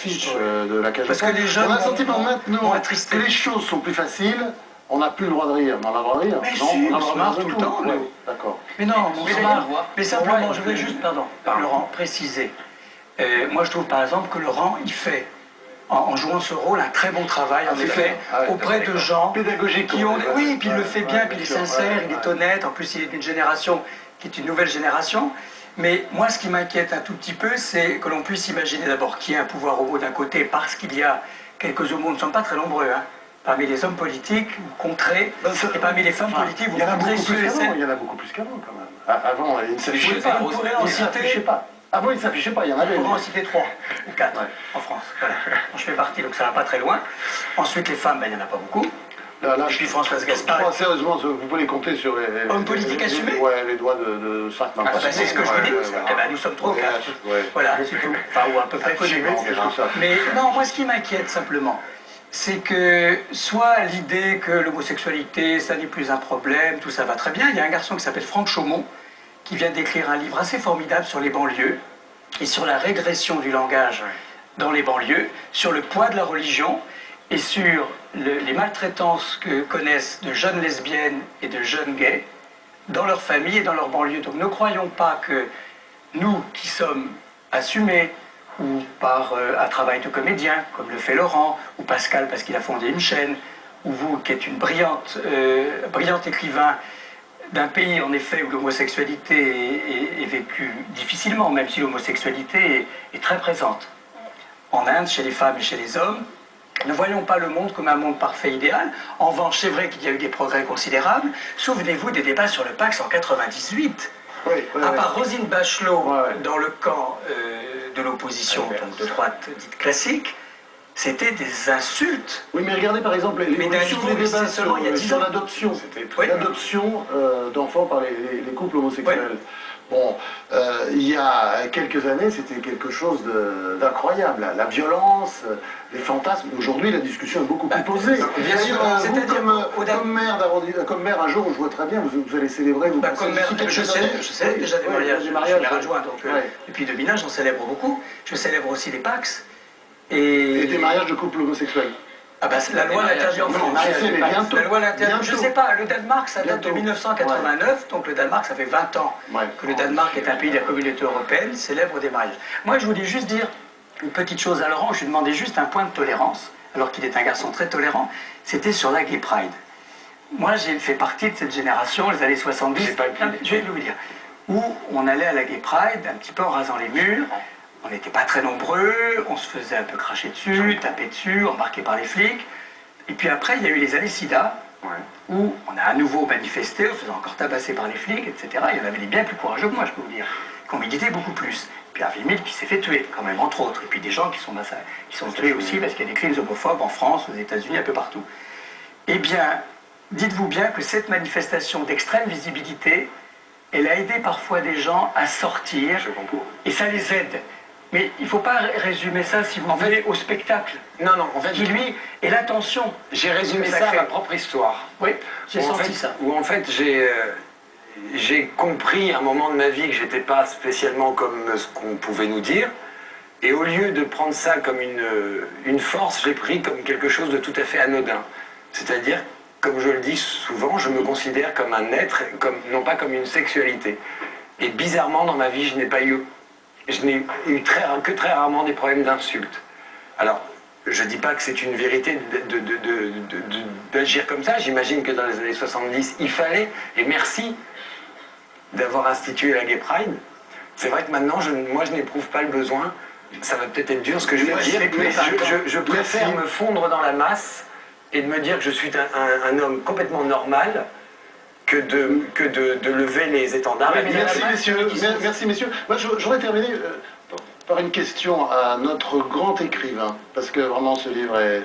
l'affiche de la cage. Parce que les jeunes on a le sentiment maintenant attristés. que les choses sont plus faciles, on n'a plus le droit de rire. Mais on a le droit de rire. Mais non, si, on a on se marre tout le temps. Ouais, d'accord. Mais non, on se marre. Mais simplement, je voulais juste, Laurent, préciser. Moi, je trouve par exemple que Laurent, il fait, en jouant ce rôle, un très bon travail, en effet, auprès de gens pédagogiques qui ont... Oui, puis il le fait bien, puis il est sincère, il est honnête, en plus il est d'une génération qui est une nouvelle génération. Mais moi, ce qui m'inquiète un tout petit peu, c'est que l'on puisse imaginer d'abord qu'il y a un pouvoir homo d'un côté, parce qu'il y a quelques homos, nous ne sommes pas très nombreux, hein, parmi les hommes politiques, vous compterez, et parmi les femmes politiques, vous compterez ceux et celles... Il y en a beaucoup plus qu'avant, quand même. Avant, il ne s'affichait pas. Vous pourrez en citer... Avant, il ne s'affichait pas, il y en avait. On pourrait en citer 3 ou 4 en France. Voilà. Je fais partie, donc ça va pas très loin. Ensuite, les femmes, il n'y en a pas beaucoup. Là, et puis Françoise Gaspard. Sérieusement, vous pouvez les compter sur les... Hommes politiques assumés. Ouais, les doigts de 5 mains. C'est ce que je vous dis. Eh ben, nous sommes 3 ou 4. Voilà, c'est tout. Enfin, ou à peu près connus. Mais non, moi, ce qui m'inquiète simplement, c'est que soit l'idée que l'homosexualité, ça n'est plus un problème, tout ça va très bien. Il y a un garçon qui s'appelle Franck Chaumont, qui vient d'écrire un livre assez formidable sur les banlieues et sur la régression du langage dans les banlieues, sur le poids de la religion et sur les maltraitances que connaissent de jeunes lesbiennes et de jeunes gays dans leur famille et dans leur banlieue. Donc ne croyons pas que nous, qui sommes assumés, ou par un travail de comédien, comme le fait Laurent, ou Pascal parce qu'il a fondé une chaîne, ou vous qui êtes une brillant écrivain, d'un pays, en effet, où l'homosexualité est vécue difficilement, même si l'homosexualité est très présente. En Inde, chez les femmes et chez les hommes, ne voyons pas le monde comme un monde parfait idéal. En revanche, c'est vrai qu'il y a eu des progrès considérables. Souvenez-vous des débats sur le Pacs en 98. À part Roselyne Bachelot, dans le camp de l'opposition, donc de droite dite classique, c'était des insultes. Oui, mais regardez par exemple les débats sur l'adoption. L'adoption d'enfants par les couples homosexuels. Bon, il y a quelques années, c'était quelque chose d'incroyable. La violence, les fantasmes. Aujourd'hui, la discussion est beaucoup plus posée. Bien sûr, comme maire, un jour, je vois très bien, vous allez célébrer... Comme maire, je célèbre déjà des mariages. Je suis maire adjoint, donc depuis 2001, j'en célèbre beaucoup. Je célèbre aussi les Pacs. Et des mariages de couples homosexuels. Ah ben, la loi l'interdit en France. La loi l'interdit. Je ne sais pas, le Danemark, ça date de 1989, donc le Danemark, ça fait 20 ans que le Danemark est un pays de la communauté européenne, célèbre des mariages. Moi, je voulais juste dire une petite chose à Laurent, je lui demandais juste un point de tolérance, alors qu'il est un garçon très tolérant, c'était sur la Gay Pride. Moi, j'ai fait partie de cette génération, les années 70, je vais vous dire, où on allait à la Gay Pride, un petit peu en rasant les murs. On n'était pas très nombreux, on se faisait un peu cracher dessus, taper dessus, embarqué par les flics. Et puis après, il y a eu les années SIDA, où on a à nouveau manifesté, on se faisait encore tabasser par les flics, etc. Il y en avait des bien plus courageux que moi, je peux vous dire, qui ont milité beaucoup plus. Puis Harvey Milk qui s'est fait tuer, quand même, entre autres. Et puis des gens qui sont tués aussi parce qu'il y a des crimes homophobes en France, aux États-Unis, un peu partout. Eh bien, dites-vous bien que cette manifestation d'extrême visibilité, elle a aidé parfois des gens à sortir, et ça les aide. Mais il ne faut pas résumer ça, si vous voulez, au spectacle. Non, en fait... Qui, lui, est l'attention. J'ai résumé ça à ma propre histoire. Oui, j'ai senti ça. Où en fait, j'ai compris à un moment de ma vie que j'étais pas spécialement comme ce qu'on pouvait nous dire. Et au lieu de prendre ça comme une force, j'ai pris comme quelque chose de tout à fait anodin. C'est-à-dire, comme je le dis souvent, je me considère comme un être, non pas comme une sexualité. Et bizarrement, dans ma vie, je n'ai eu que très rarement des problèmes d'insultes. Alors, je ne dis pas que c'est une vérité d'agir comme ça. J'imagine que dans les années 70, il fallait, et merci d'avoir institué la Gay Pride. C'est vrai que maintenant, moi, je n'éprouve pas le besoin. Ça va peut-être être dur ce que je vais dire, mais je préfère me fondre dans la masse et de me dire que je suis un homme complètement normal que de lever les étendards. Merci messieurs. Moi, j'aurais terminé par une question à notre grand écrivain, parce que vraiment ce livre est...